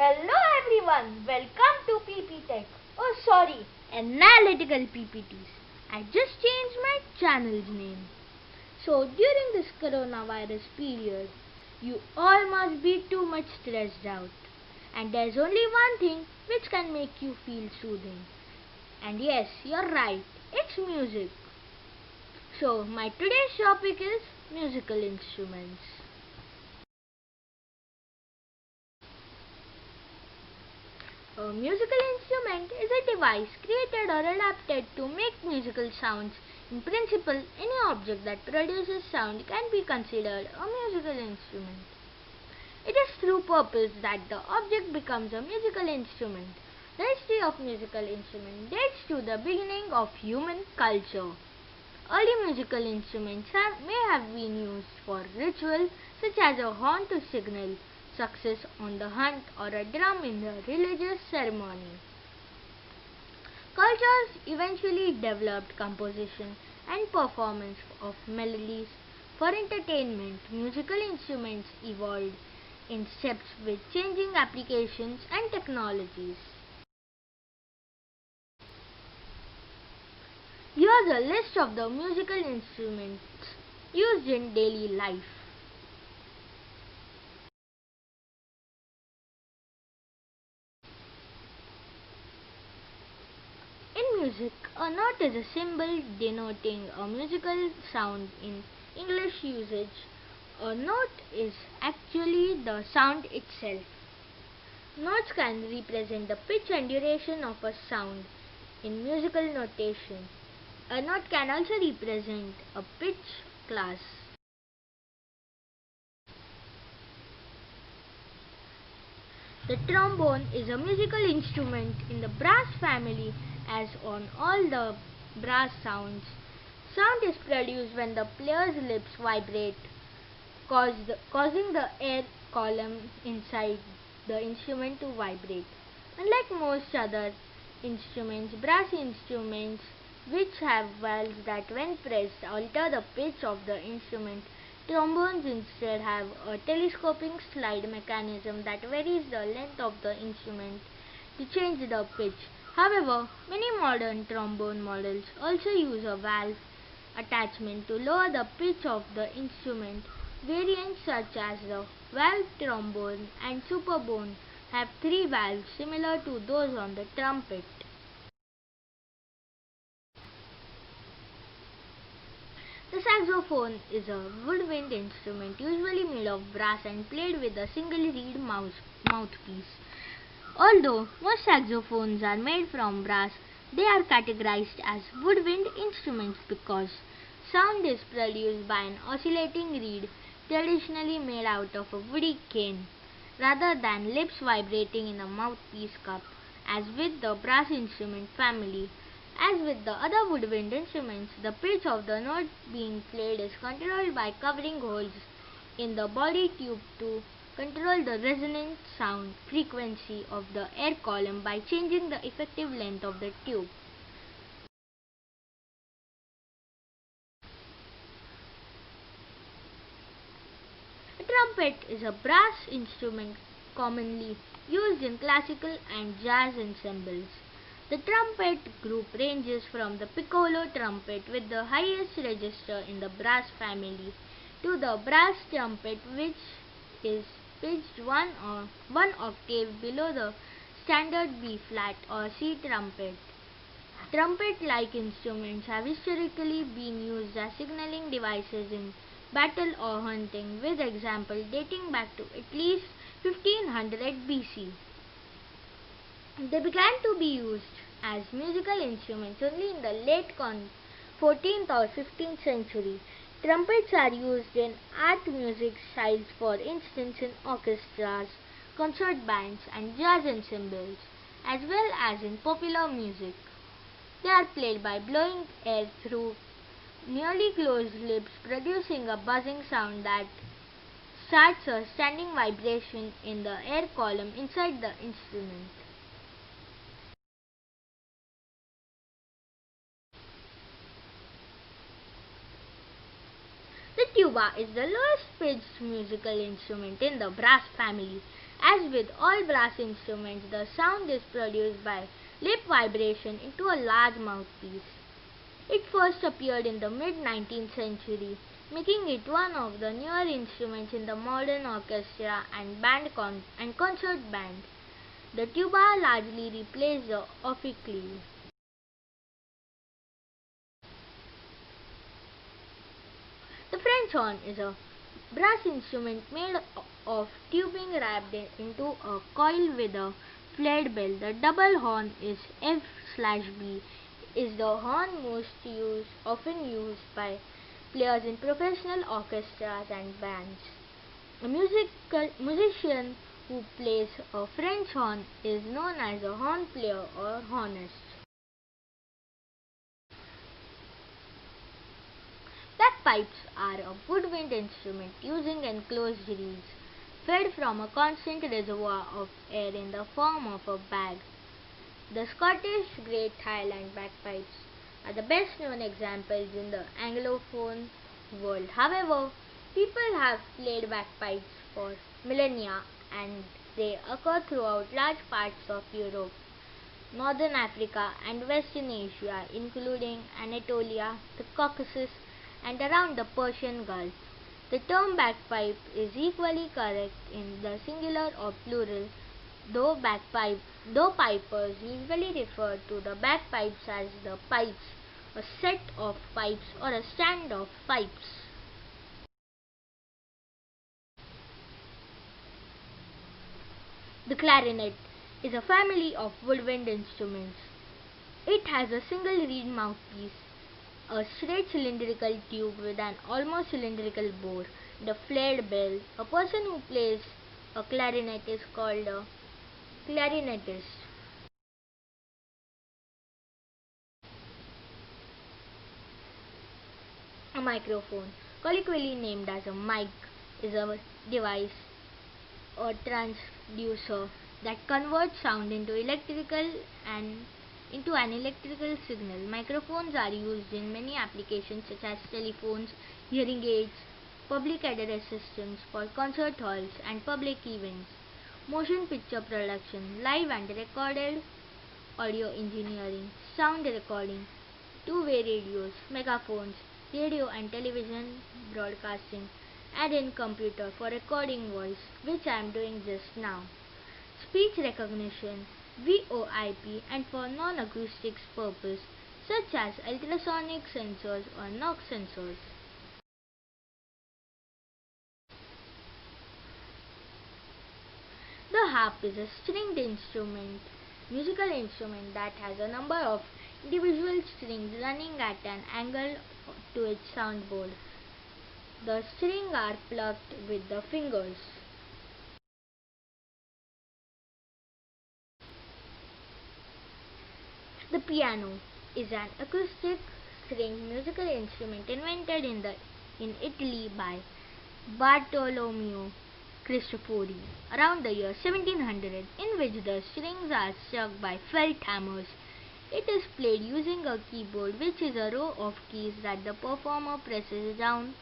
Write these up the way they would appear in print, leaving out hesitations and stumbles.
Hello everyone, welcome to PP Tech. Oh sorry, Analytical PPTs. I just changed my channel's name. So during this coronavirus period, you all must be too much stressed out. And there's only one thing which can make you feel soothing. And yes, you're right, it's music. So my today's topic is musical instruments. A musical instrument is a device created or adapted to make musical sounds. In principle, any object that produces sound can be considered a musical instrument. It is through purpose that the object becomes a musical instrument. The history of musical instruments dates to the beginning of human culture. Early musical instruments may have been used for ritual, such as a horn to signal success on the hunt or a drum in the religious ceremony. Cultures eventually developed composition and performance of melodies. For entertainment, musical instruments evolved in steps with changing applications and technologies. Here's a list of the musical instruments used in daily life. In music, a note is a symbol denoting a musical sound. In English usage, a note is actually the sound itself. Notes can represent the pitch and duration of a sound. In musical notation, a note can also represent a pitch class. The trombone is a musical instrument in the brass family. As on all the brass sounds, sound is produced when the player's lips vibrate, causing the air column inside the instrument to vibrate. Unlike most other instruments, brass instruments which have valves that when pressed alter the pitch of the instrument, trombones instead have a telescoping slide mechanism that varies the length of the instrument to change the pitch. However, many modern trombone models also use a valve attachment to lower the pitch of the instrument. Variants such as the valve trombone and superbone have three valves similar to those on the trumpet. The saxophone is a woodwind instrument usually made of brass and played with a single reed mouthpiece. Although most saxophones are made from brass, they are categorized as woodwind instruments because sound is produced by an oscillating reed traditionally made out of a woody cane, rather than lips vibrating in a mouthpiece cup, as with the brass instrument family. As with the other woodwind instruments, the pitch of the note being played is controlled by covering holes in the body tube to control the resonant sound frequency of the air column by changing the effective length of the tube. A trumpet is a brass instrument commonly used in classical and jazz ensembles. The trumpet group ranges from the piccolo trumpet with the highest register in the brass family to the brass trumpet, which is pitched one octave below the standard B flat or C trumpet. Trumpet-like instruments have historically been used as signaling devices in battle or hunting, with examples dating back to at least 1500 BC. They began to be used as musical instruments only in the late 14th or 15th century. Trumpets are used in art music styles, for instance in orchestras, concert bands, and jazz ensembles, as well as in popular music. They are played by blowing air through nearly closed lips, producing a buzzing sound that starts a standing vibration in the air column inside the instrument. The tuba is the lowest pitched musical instrument in the brass family. As with all brass instruments, the sound is produced by lip vibration into a large mouthpiece. It first appeared in the mid-19th century, making it one of the newer instruments in the modern orchestra and concert band. The tuba largely replaced the ophicleide. The French horn is a brass instrument made of tubing wrapped into a coil with a flared bell. The double horn is F/B is the horn often used by players in professional orchestras and bands. A musician who plays a French horn is known as a horn player or hornist. Bagpipes are a woodwind instrument using enclosed reeds fed from a constant reservoir of air in the form of a bag. The Scottish Great Highland bagpipes are the best known examples in the Anglophone world. However, people have played bagpipes for millennia and they occur throughout large parts of Europe, Northern Africa, and Western Asia, including Anatolia, the Caucasus, and around the Persian Gulf. The term bagpipe is equally correct in the singular or plural, though pipers usually refer to the bagpipes as the pipes, a set of pipes or a stand of pipes. The clarinet is a family of woodwind instruments. It has a single reed mouthpiece, a straight cylindrical tube with an almost cylindrical bore, and a flared bell. A person who plays a clarinet is called a clarinetist. A microphone, colloquially named as a mic, is a device or transducer that converts sound into an electrical signal. Microphones are used in many applications such as telephones, hearing aids, public address systems for concert halls and public events, motion picture production, live and recorded audio engineering, sound recording, two-way radios, megaphones, radio and television broadcasting, and in computer for recording voice, which I am doing just now, speech recognition, VoIP, and for non-acoustics purpose such as ultrasonic sensors or NOx sensors. The harp is a musical instrument that has a number of individual strings running at an angle to its soundboard. The strings are plucked with the fingers. The piano is an acoustic stringed musical instrument invented in Italy by Bartolomeo Cristofori around the year 1700, in which the strings are struck by felt hammers. It is played using a keyboard, which is a row of keys that the performer presses down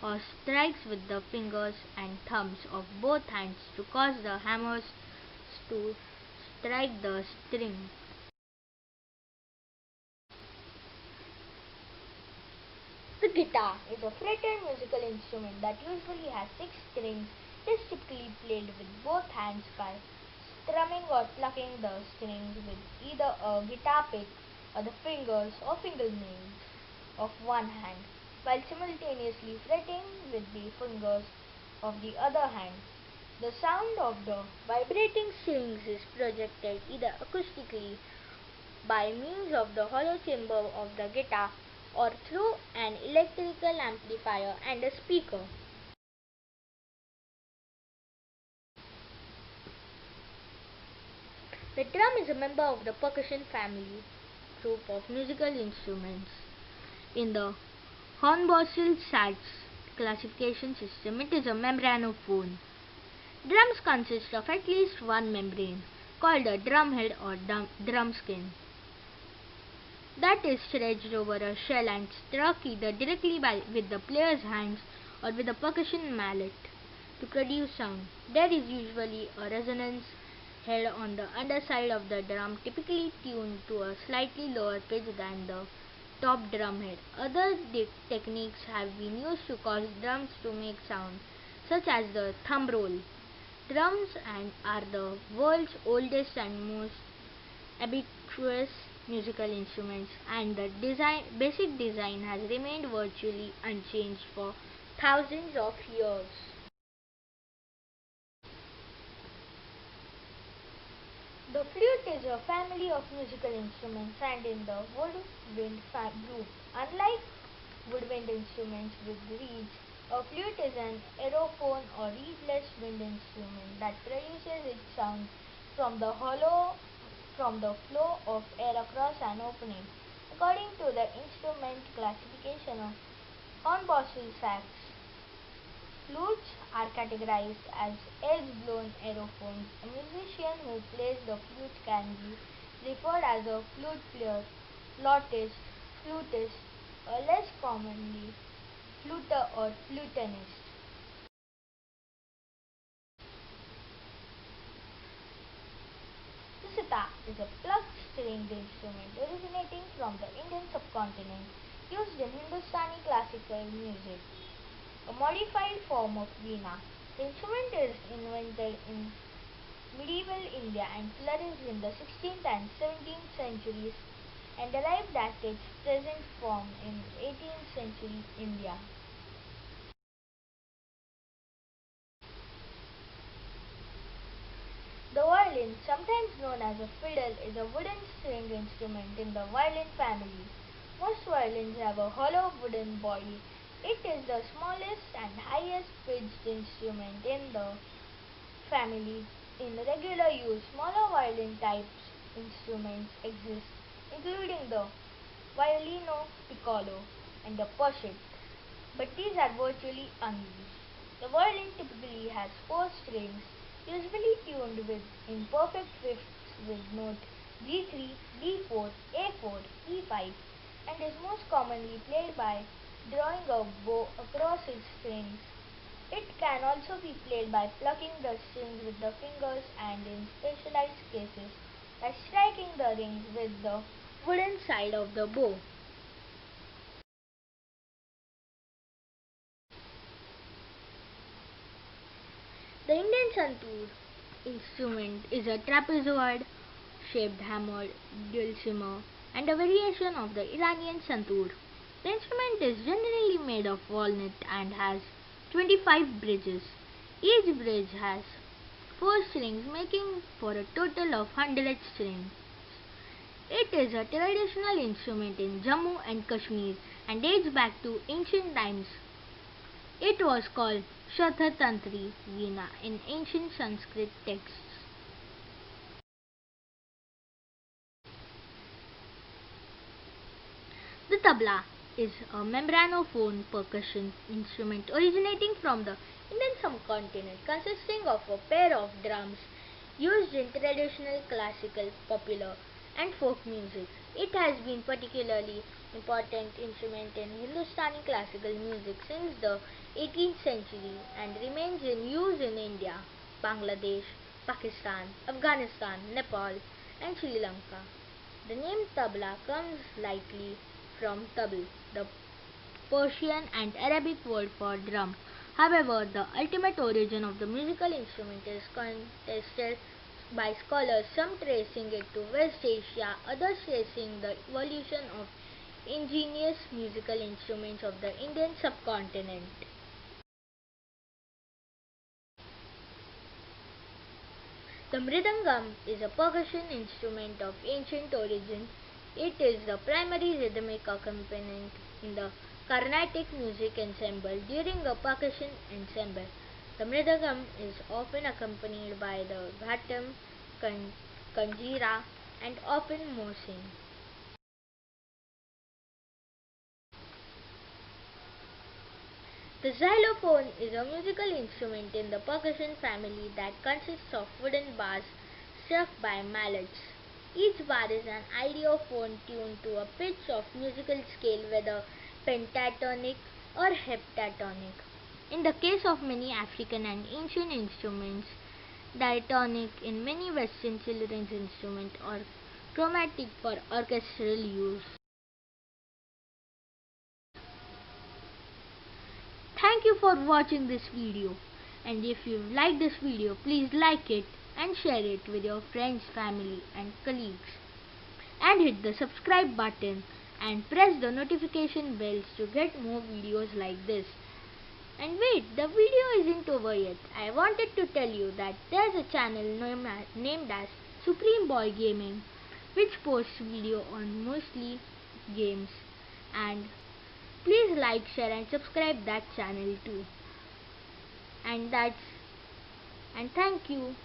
or strikes with the fingers and thumbs of both hands to cause the hammers to strike the string. The guitar is a fretted musical instrument that usually has six strings. It is typically played with both hands by strumming or plucking the strings with either a guitar pick or the fingers or fingernails of one hand, while simultaneously fretting with the fingers of the other hand. The sound of the vibrating strings is projected either acoustically by means of the hollow chamber of the guitar or through an electrical amplifier and a speaker. The drum is a member of the percussion family group of musical instruments. In the Hornbostel-Sachs classification system, it is a membranophone. Drums consist of at least one membrane, called a drumhead or drum skin, that is stretched over a shell and struck either directly with the player's hands or with a percussion mallet to produce sound. There is usually a resonance head on the underside of the drum, typically tuned to a slightly lower pitch than the top drum head. Other techniques have been used to cause drums to make sound, such as the thumb roll. Drums and are the world's oldest and most ubiquitous musical instruments, and the basic design has remained virtually unchanged for thousands of years. The flute is a family of musical instruments and in the woodwind group. Unlike woodwind instruments with reeds, a flute is an aerophone or reedless wind instrument that produces its sound from the flow of air across an opening. According to the instrument classification of Hornbostel Sachs, flutes are categorized as edge-blown aerophones. A musician who plays the flute can be referred as a flute player, flautist, flutist, or less commonly, fluter or flutenist. The sitar is a plucked stringed instrument originating from the Indian subcontinent, used in Hindustani classical music, a modified form of veena. The instrument is invented in medieval India and flourished in the 16th and 17th centuries and arrived at its present form in 18th century India. The violin, sometimes known as a fiddle, is a wooden stringed instrument in the violin family. Most violins have a hollow wooden body. It is the smallest and highest pitched instrument in the family. In regular use, smaller violin types instruments exist, including the violino piccolo and the poshet, but these are virtually unused. The violin typically has four strings, usually tuned with imperfect fifths with note G3, D4, A4, E5, and is most commonly played by drawing a bow across its strings. It can also be played by plucking the strings with the fingers and in specialized cases by striking the rings with the wooden side of the bow. The Indian santoor instrument is a trapezoid shaped hammered dulcimer and a variation of the Iranian santoor. The instrument is generally made of walnut and has 25 bridges. Each bridge has 4 strings, making for a total of 100 strings. It is a traditional instrument in Jammu and Kashmir and dates back to ancient times. It was called Shatatantri Veena in ancient Sanskrit texts. The tabla is a membranophone percussion instrument originating from the Indian subcontinent, consisting of a pair of drums used in traditional classical, popular, and folk music. It has been particularly important instrument in Hindustani classical music since the 18th century and remains in use in India, Bangladesh, Pakistan, Afghanistan, Nepal, and Sri Lanka. The name tabla comes likely from tabl, the Persian and Arabic word for drum. However, the ultimate origin of the musical instrument is contested by scholars, some tracing it to West Asia, others tracing the evolution of ingenious musical instruments of the Indian subcontinent. The mridangam is a percussion instrument of ancient origin. It is the primary rhythmic accompaniment in the Carnatic music ensemble. During a percussion ensemble, the mridangam is often accompanied by the ghatam, kanjira, and often mosin. The xylophone is a musical instrument in the percussion family that consists of wooden bars struck by mallets. Each bar is an ideophone tuned to a pitch of musical scale, whether pentatonic or heptatonic. In the case of many African and ancient instruments, diatonic in many Western children's instruments, or chromatic for orchestral use. Thank you for watching this video, and if you liked this video, please like it and share it with your friends, family and colleagues, and hit the subscribe button and press the notification bells to get more videos like this. And wait, the video isn't over yet. I wanted to tell you that there's a channel named as Supreme Boy Gaming, which posts video on mostly games, and please like, share and subscribe that channel too. And thank you.